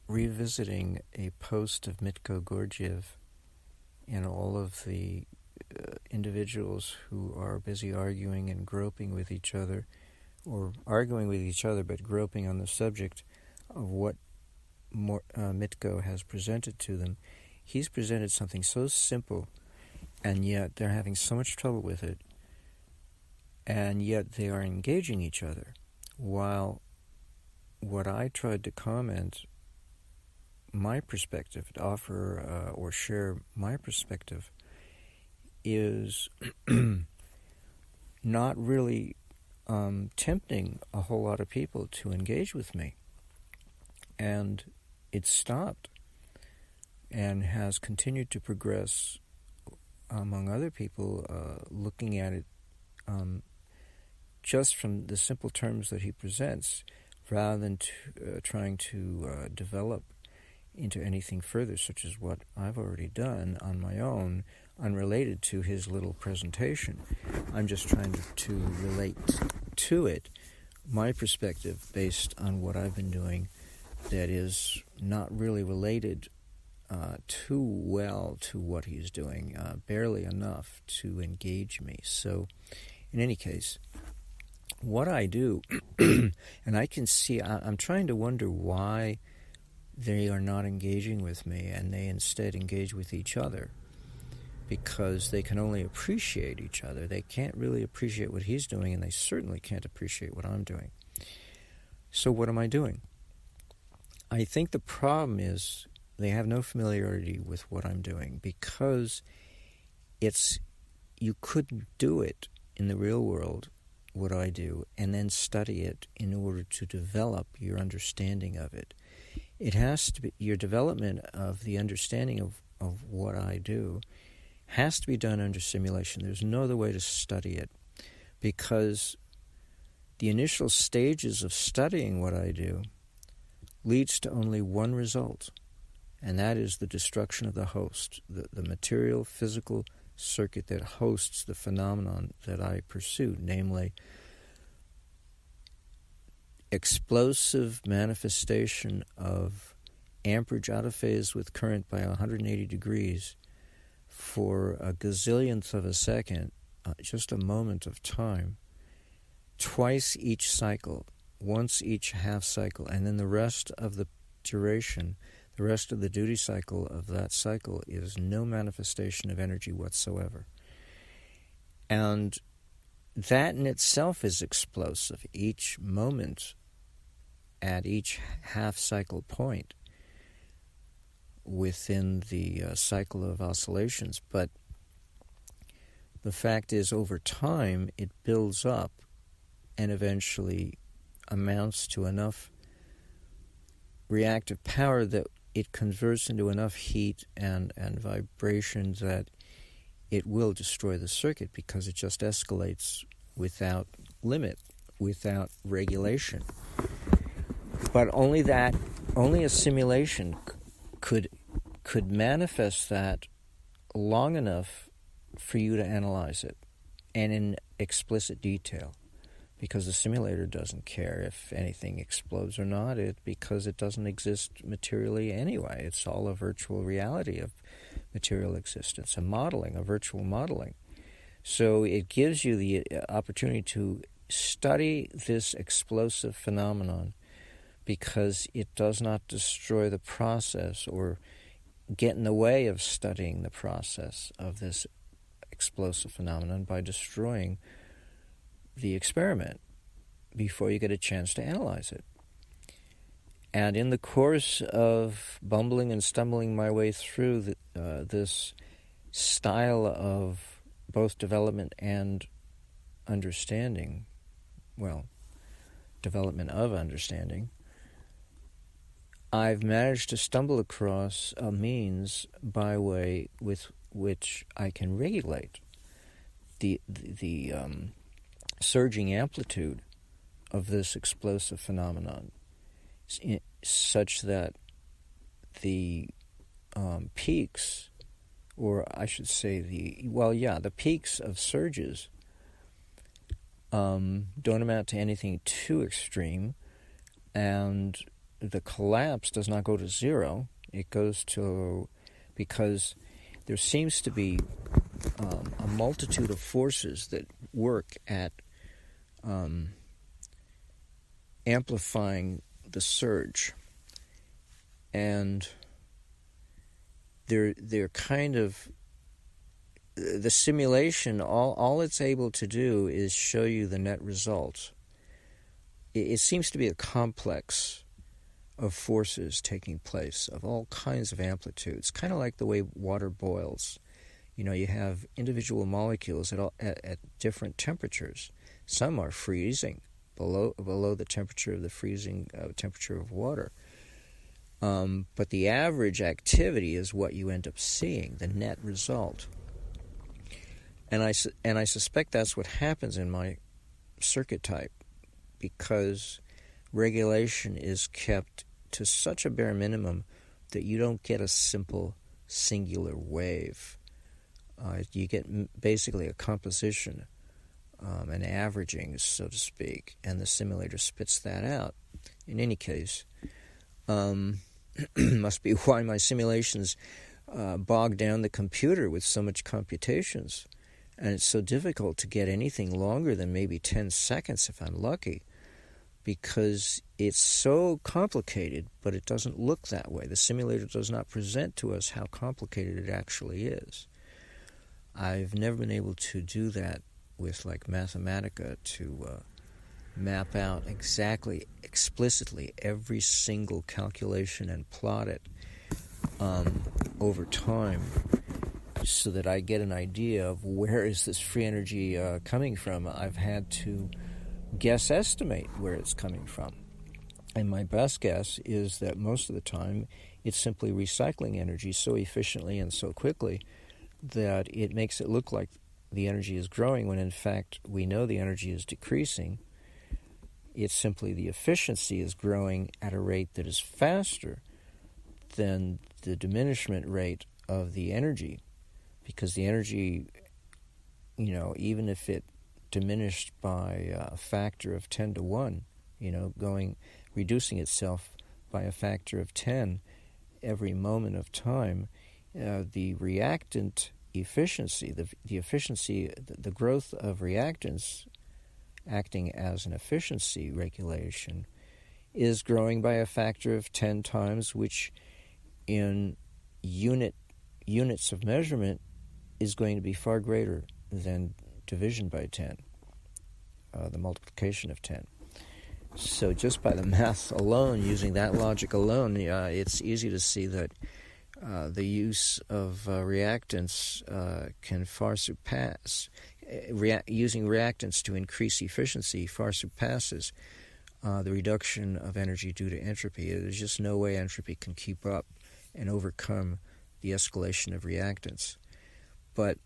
revisiting a post of Mitko Gurdjieff and all of the individuals who are busy arguing and groping with each other, or arguing with each other but groping on the subject of what Mitko has presented to them. He's presented something so simple, and yet they're having so much trouble with it, and yet they are engaging each other. While what I tried to comment, my perspective, to offer or share my perspective, is not really tempting a whole lot of people to engage with me. And it stopped and has continued to progress among other people looking at it just from the simple terms that he presents, rather than trying to develop into anything further, such as what I've already done on my own, unrelated to his little presentation. I'm just trying to relate to it my perspective based on what I've been doing that is not really related too well to what he's doing, barely enough to engage me. So, in any case, what I do, and I can see, I'm trying to wonder why they are not engaging with me and they instead engage with each other, because they can only appreciate each other. They can't really appreciate what he's doing, and they certainly can't appreciate what I'm doing. So what am I doing? I think the problem is they have no familiarity with what I'm doing, because you couldn't do it in the real world, what I do, and then study it in order to develop your understanding of it. It has to be, your development of the understanding of what I do has to be done under simulation. There's no other way to study it, because the initial stages of studying what I do leads to only one result, and that is the destruction of the host, the material, physical circuit that hosts the phenomenon that I pursue, namely explosive manifestation of amperage out of phase with current by 180 degrees for a gazillionth of a second, just a moment of time, twice each cycle, once each half cycle, and then the rest of the duration, the rest of the duty cycle of that cycle is no manifestation of energy whatsoever. And that in itself is explosive, each moment at each half cycle point within the cycle of oscillations. But the fact is, over time, it builds up and eventually amounts to enough reactive power that it converts into enough heat and vibration that it will destroy the circuit, because it just escalates without limit, without regulation. But only a simulation could manifest that long enough for you to analyze it, and in explicit detail, because the simulator doesn't care if anything explodes or not, because it doesn't exist materially anyway. It's all a virtual reality of material existence, a virtual modeling. So it gives you the opportunity to study this explosive phenomenon, because it does not destroy the process or get in the way of studying the process of this explosive phenomenon by destroying the experiment before you get a chance to analyze it. And in the course of bumbling and stumbling my way through this style of both development and understanding, development of understanding, I've managed to stumble across a means by way with which I can regulate the surging amplitude of this explosive phenomenon, such that the peaks, or I should say the peaks of surges don't amount to anything too extreme, and the collapse does not go to zero. It goes to, because there seems to be a multitude of forces that work at amplifying the surge, and they're kind of, the simulation, all it's able to do is show you the net result. It seems to be a complex of forces taking place of all kinds of amplitudes, kind of like the way water boils. You know, you have individual molecules at different temperatures. Some are freezing below the temperature of the freezing temperature of water. But the average activity is what you end up seeing, the net result. And I suspect that's what happens in my circuit type, because regulation is kept to such a bare minimum that you don't get a simple singular wave. You get basically a composition, an averaging, so to speak, and the simulator spits that out. In any case, must be why my simulations bog down the computer with so much computations, and it's so difficult to get anything longer than maybe 10 seconds if I'm lucky, because it's so complicated, but it doesn't look that way. The simulator does not present to us how complicated it actually is. I've never been able to do that with, like, Mathematica, to map out exactly, explicitly, every single calculation and plot it over time, so that I get an idea of where is this free energy coming from. I've had to estimate where it's coming from. And my best guess is that most of the time it's simply recycling energy so efficiently and so quickly that it makes it look like the energy is growing, when in fact we know the energy is decreasing. It's simply the efficiency is growing at a rate that is faster than the diminishment rate of the energy, because the energy, you know, even if it diminished by a factor of 10 to 1, you know, reducing itself by a factor of 10 every moment of time, the reactant efficiency, the efficiency, the growth of reactants acting as an efficiency regulation is growing by a factor of 10 times, which in units of measurement is going to be far greater than division by 10, the multiplication of 10. So just by the math alone, using that logic alone, it's easy to see that the use of reactants can far surpass, using reactants to increase efficiency far surpasses the reduction of energy due to entropy. There's just no way entropy can keep up and overcome the escalation of reactants. But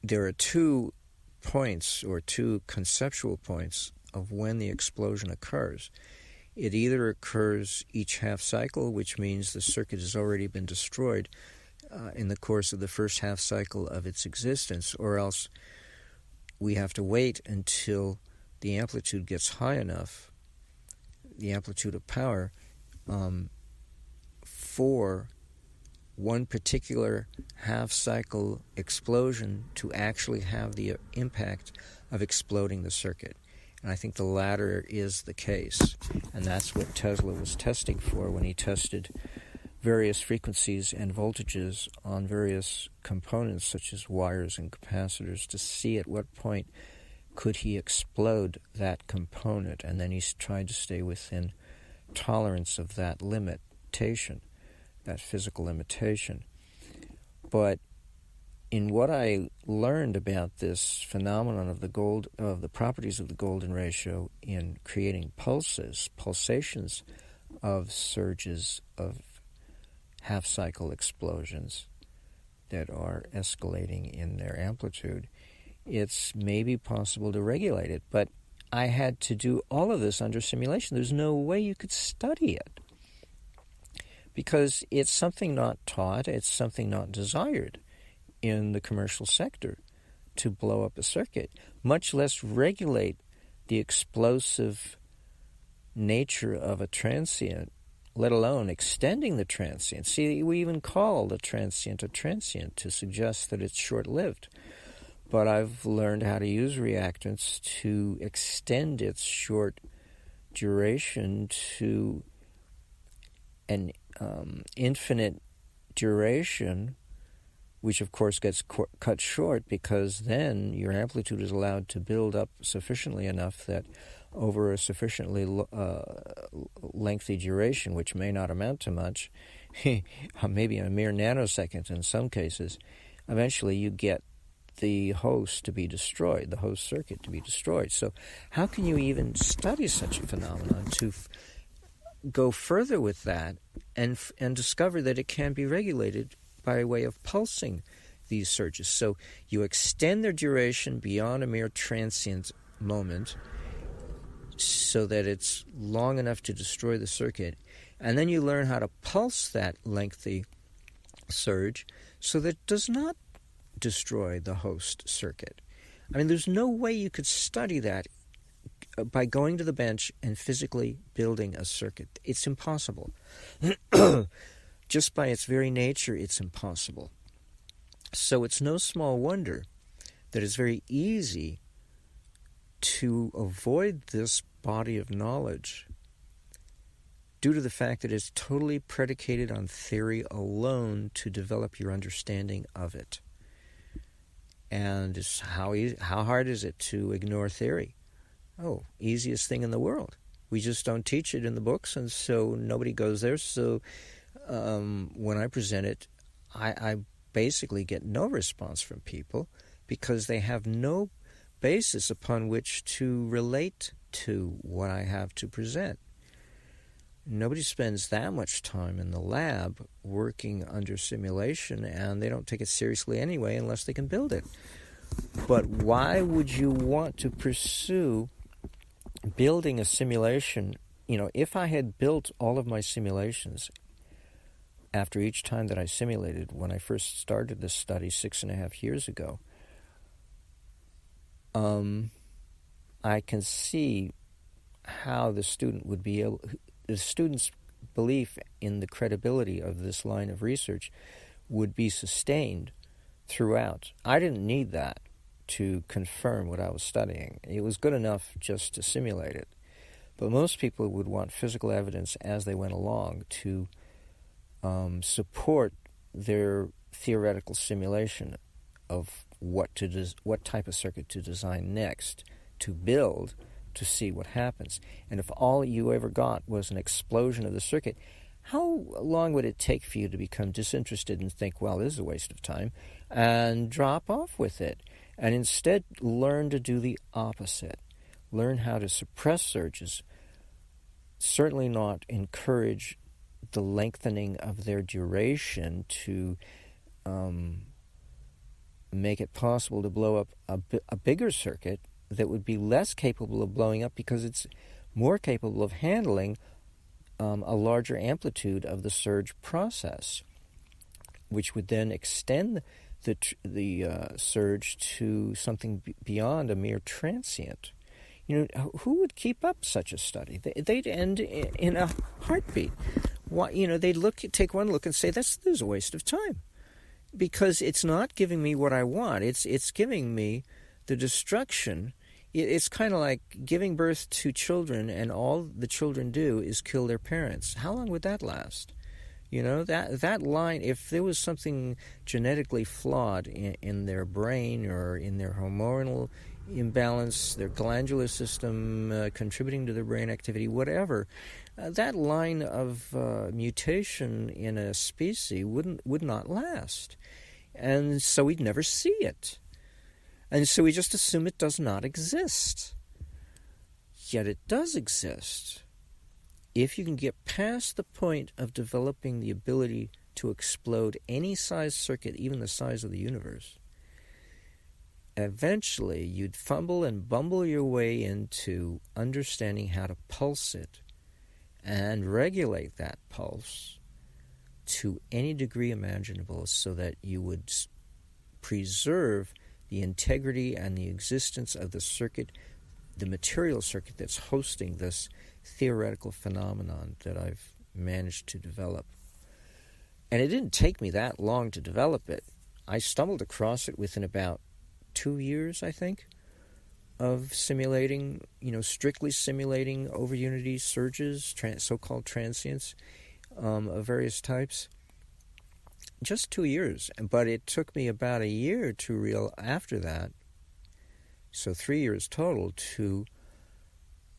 there are 2 points, or 2 conceptual points, of when the explosion occurs. It either occurs each half cycle, which means the circuit has already been destroyed in the course of the first half cycle of its existence, or else we have to wait until the amplitude gets high enough, the amplitude of power, for one particular half-cycle explosion to actually have the impact of exploding the circuit. And I think the latter is the case. And that's what Tesla was testing for when he tested various frequencies and voltages on various components, such as wires and capacitors, to see at what point could he explode that component. And then he tried to stay within tolerance of that limitation, that physical limitation. But in what I learned about this phenomenon of the properties of the golden ratio in creating pulsations of surges of half-cycle explosions that are escalating in their amplitude, it's maybe possible to regulate it. But I had to do all of this under simulation. There's no way you could study it, because it's something not taught, it's something not desired in the commercial sector to blow up a circuit, much less regulate the explosive nature of a transient, let alone extending the transient. See, we even call the transient a transient to suggest that it's short-lived. But I've learned how to use reactants to extend its short duration to an infinite duration, which of course gets cut short because then your amplitude is allowed to build up sufficiently enough that over a sufficiently lengthy duration, which may not amount to much, maybe a mere nanosecond in some cases, eventually you get the host to be destroyed, the host circuit to be destroyed. So how can you even study such a phenomenon to go further with that and discover that it can be regulated by way of pulsing these surges? So you extend their duration beyond a mere transient moment so that it's long enough to destroy the circuit, and then you learn how to pulse that lengthy surge so that it does not destroy the host circuit. I mean, there's no way you could study that by going to the bench and physically building a circuit. It's impossible. Just by its very nature, it's impossible. So it's no small wonder that it's very easy to avoid this body of knowledge due to the fact that it's totally predicated on theory alone to develop your understanding of it. And how hard is it to ignore theory? Oh, easiest thing in the world. We just don't teach it in the books, and so nobody goes there. So when I present it, I basically get no response from people because they have no basis upon which to relate to what I have to present. Nobody spends that much time in the lab working under simulation, and they don't take it seriously anyway unless they can build it. But why would you want to pursue building a simulation? You know, if I had built all of my simulations after each time that I simulated when I first started this study 6.5 years ago, I can see how the student would be able, the student's belief in the credibility of this line of research would be sustained throughout. I didn't need that to confirm what I was studying. It was good enough just to simulate it. But most people would want physical evidence as they went along to support their theoretical simulation of what type of circuit to design next, to build, to see what happens. And if all you ever got was an explosion of the circuit, how long would it take for you to become disinterested and think, well, this is a waste of time, and drop off with it? And instead learn to do the opposite. Learn how to suppress surges, certainly not encourage the lengthening of their duration to make it possible to blow up a bigger circuit that would be less capable of blowing up because it's more capable of handling a larger amplitude of the surge process, which would then extend the surge to something beyond a mere transient. You know, who would keep up such a study? They'd end in a heartbeat. They'd take one look and say, this is a waste of time, because it's not giving me what I want. It's giving me the destruction. It's kind of like giving birth to children, and all the children do is kill their parents. How long would that last? You know, that line, if there was something genetically flawed in their brain or in their hormonal imbalance, their glandular system contributing to their brain activity, whatever, that line of mutation in a species would not last. And so we'd never see it. And so we just assume it does not exist. Yet it does exist. If you can get past the point of developing the ability to explode any size circuit, even the size of the universe, eventually you'd fumble and bumble your way into understanding how to pulse it and regulate that pulse to any degree imaginable so that you would preserve the integrity and the existence of the circuit, the material circuit that's hosting this theoretical phenomenon that I've managed to develop. And it didn't take me that long to develop it. I stumbled across it within about 2 years, I think, of simulating, strictly simulating over-unity surges, so-called transients of various types. Just 2 years. But it took me about a year after that, so 3 years total, to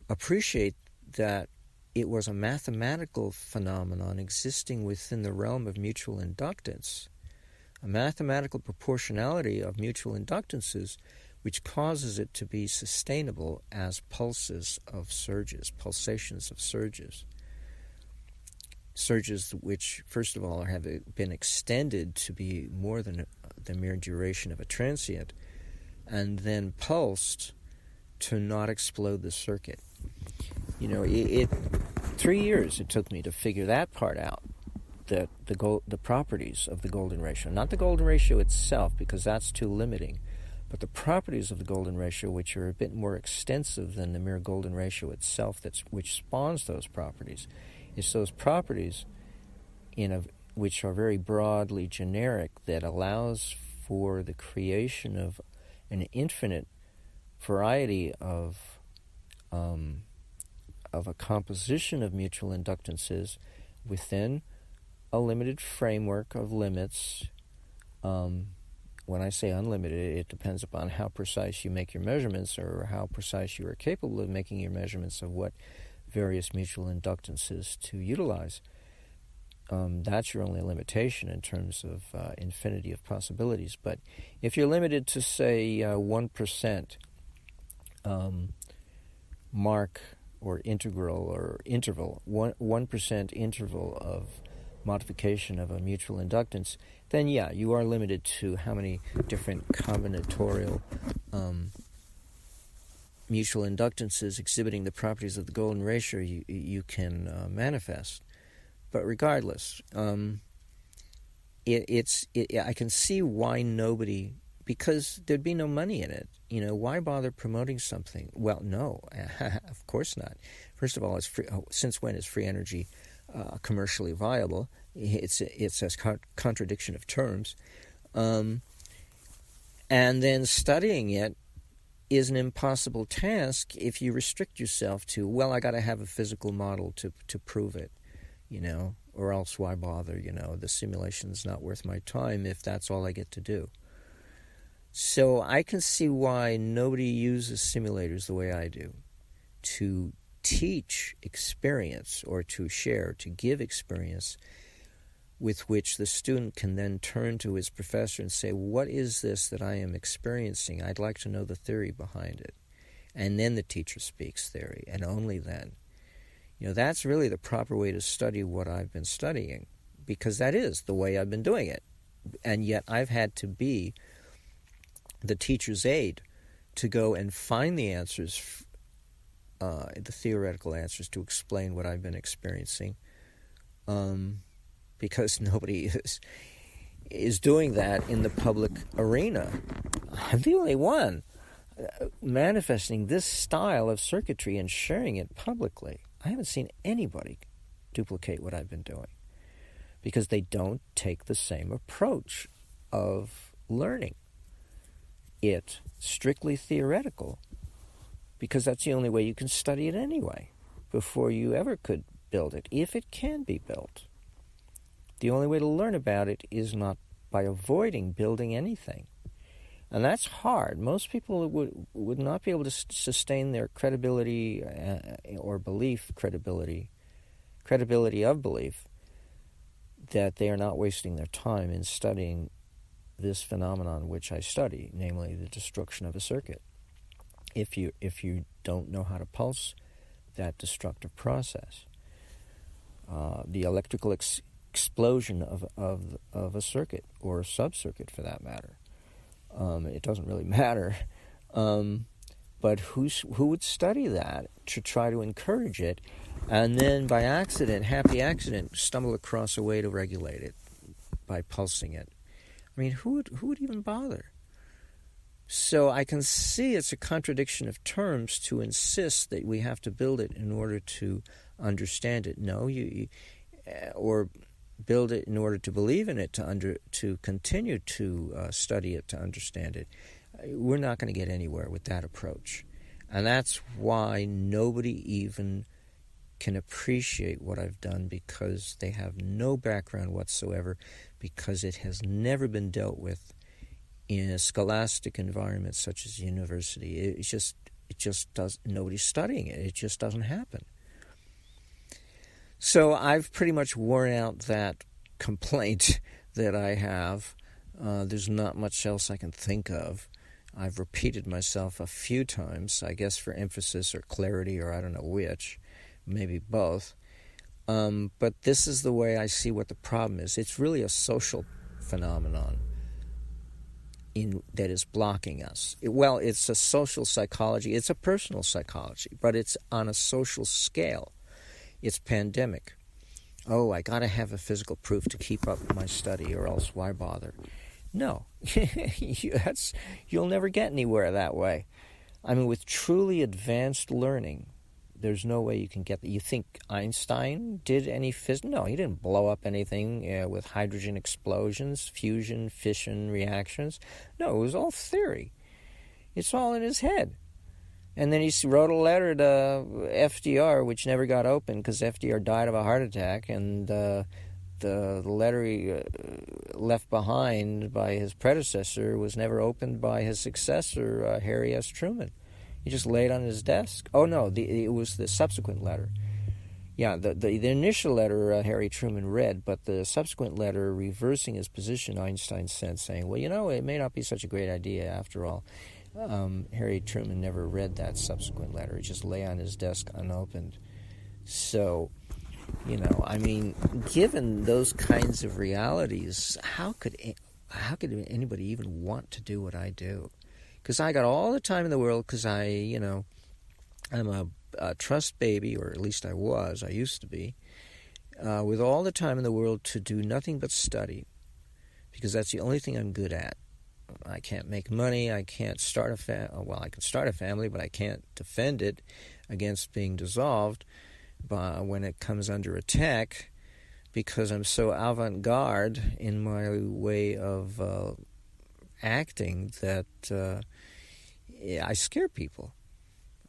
appreciate that it was a mathematical phenomenon existing within the realm of mutual inductance, a mathematical proportionality of mutual inductances which causes it to be sustainable as pulsations of surges, which, first of all, have been extended to be more than the mere duration of a transient, and then pulsed to not explode the circuit. 3 years it took me to figure that part out, that the properties of the golden ratio, not the golden ratio itself, because that's too limiting, but the properties of the golden ratio, which are a bit more extensive than the mere golden ratio itself, which spawns those properties. It's those properties which are very broadly generic that allows for the creation of an infinite variety of a composition of mutual inductances within a limited framework of limits. When I say unlimited, it depends upon how precise you make your measurements, or how precise you are capable of making your measurements of what various mutual inductances to utilize. That's your only limitation in terms of infinity of possibilities. But if you're limited to, say, 1% mark or integral or interval, 1% interval of modification of a mutual inductance, then you are limited to how many different combinatorial mutual inductances exhibiting the properties of the golden ratio you can manifest. But regardless, I can see why nobody, because there'd be no money in it. Why bother promoting something? Well, no, of course not. First of all, since when is free energy commercially viable? It's a contradiction of terms. And then studying it is an impossible task if you restrict yourself to, I got to have a physical model to prove it, or else why bother? The simulation's not worth my time if that's all I get to do. So I can see why nobody uses simulators the way I do, to teach experience or to share, to give experience with which the student can then turn to his professor and say, what is this that I am experiencing? I'd like to know the theory behind it. And then the teacher speaks theory, and only then. That's really the proper way to study what I've been studying, because that is the way I've been doing it. And yet I've had to be the teacher's aide to go and find the answers, the theoretical answers, to explain what I've been experiencing, because nobody is doing that in the public arena. I'm the only one manifesting this style of circuitry and sharing it publicly. I haven't seen anybody duplicate what I've been doing, because they don't take the same approach of learning it strictly theoretical, because that's the only way you can study it anyway before you ever could build it, if it can be built. The only way to learn about it is not by avoiding building anything. And that's hard. Most people would not be able to sustain their credibility or credibility of belief, that they are not wasting their time in studying this phenomenon which I study, namely the destruction of a circuit, if you don't know how to pulse that destructive process. The electrical explosion of a circuit, or a sub-circuit for that matter. It doesn't really matter. But who would study that to try to encourage it, and then by accident, happy accident, stumble across a way to regulate it by pulsing it? I mean, who would even bother? So I can see it's a contradiction of terms to insist that we have to build it in order to understand it. No, or build it in order to believe in it, to continue to study it, to understand it. We're not going to get anywhere with that approach. And that's why nobody even can appreciate what I've done, because they have no background whatsoever, because it has never been dealt with in a scholastic environment such as university. It just does. Nobody's studying it. It just doesn't happen. So I've pretty much worn out that complaint that I have. There's not much else I can think of. I've repeated myself a few times, I guess for emphasis or clarity, or I don't know which, maybe both. But this is the way I see what the problem is. It's really a social phenomenon that is blocking us. It's a social psychology. It's a personal psychology, but it's on a social scale. It's pandemic. Oh, I got to have a physical proof to keep up my study, or else why bother? No, you'll never get anywhere that way. I mean, with truly advanced learning, there's no way you can get that. You think Einstein did any physics? No, he didn't blow up anything with hydrogen explosions, fusion, fission reactions. No, it was all theory. It's all in his head. And then he wrote a letter to FDR, which never got opened because FDR died of a heart attack, and the letter he left behind by his predecessor was never opened by his successor, Harry S. Truman. He just laid on his desk. Oh, no, it was the subsequent letter. Yeah, the initial letter Harry Truman read, but the subsequent letter reversing his position, Einstein sent, saying, well, it may not be such a great idea after all. Harry Truman never read that subsequent letter. It just lay on his desk unopened. So, given those kinds of realities, how could anybody even want to do what I do? Because I got all the time in the world, because I'm a trust baby, or at least I used to be, with all the time in the world to do nothing but study, because that's the only thing I'm good at. I can't make money, I can't start I can start a family, but I can't defend it against being dissolved when it comes under attack, because I'm so avant-garde in my way of acting that I scare people.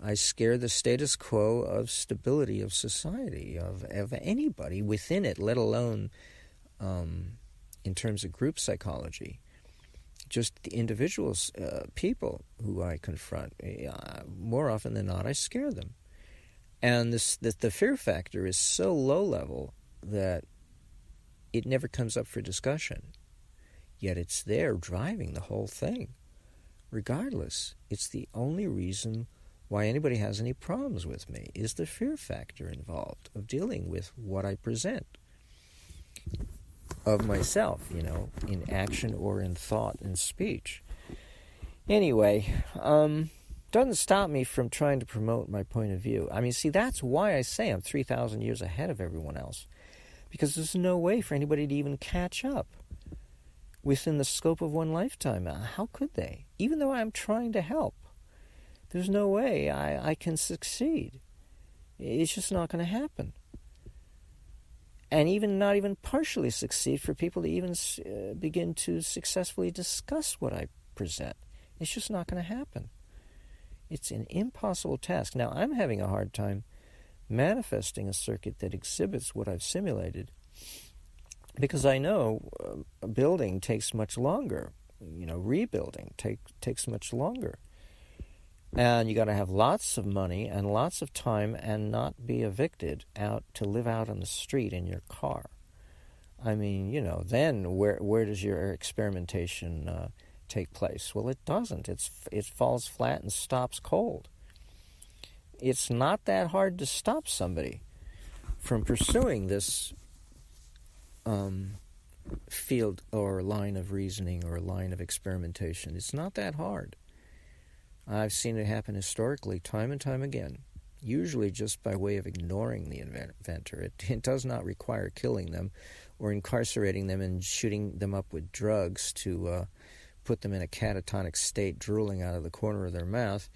I scare the status quo of stability of society, of anybody within it, let alone in terms of group psychology. Just the individuals, people who I confront, more often than not, I scare them. And the fear factor is so low level that it never comes up for discussion. Yet it's there driving the whole thing. Regardless, it's the only reason why anybody has any problems with me, is the fear factor involved of dealing with what I present of myself, in action or in thought and speech. Anyway, doesn't stop me from trying to promote my point of view. That's why I say I'm 3,000 years ahead of everyone else, because there's no way for anybody to even catch up within the scope of one lifetime. How could they? Even though I'm trying to help, there's no way I can succeed. It's just not going to happen. And even not even partially succeed for people to even begin to successfully discuss what I present. It's just not going to happen. It's an impossible task. Now, I'm having a hard time manifesting a circuit that exhibits what I've simulated, because I know building takes much longer. Rebuilding takes much longer. And you got to have lots of money and lots of time and not be evicted out to live out on the street in your car. Then where does your experimentation take place? Well, it doesn't. It falls flat and stops cold. It's not that hard to stop somebody from pursuing this field or line of reasoning or line of experimentation. It's not that hard. I've seen it happen historically time and time again, usually just by way of ignoring the inventor. It does not require killing them or incarcerating them and shooting them up with drugs to put them in a catatonic state, drooling out of the corner of their mouth,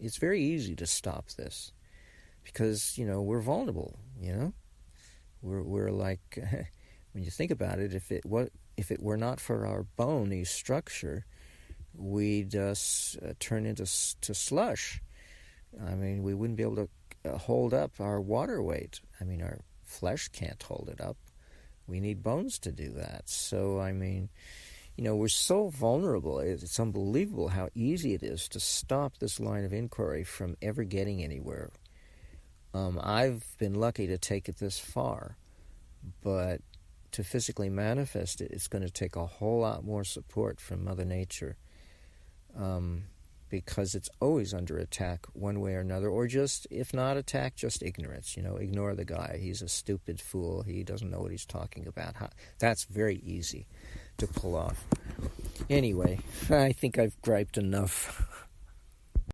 it's very easy to stop this, because we're vulnerable. We're like, when you think about it, if it were not for our bony structure, we'd turn into slush. I mean, we wouldn't be able to hold up our water weight. I mean, our flesh can't hold it up. We need bones to do that. So, I mean, we're so vulnerable. It's unbelievable how easy it is to stop this line of inquiry from ever getting anywhere. I've been lucky to take it this far, but to physically manifest it, it's going to take a whole lot more support from Mother Nature, because it's always under attack one way or another, or just, if not attack, just ignorance. Ignore the guy. He's a stupid fool. He doesn't know what he's talking about. That's very easy to pull off. Anyway, I think I've griped enough.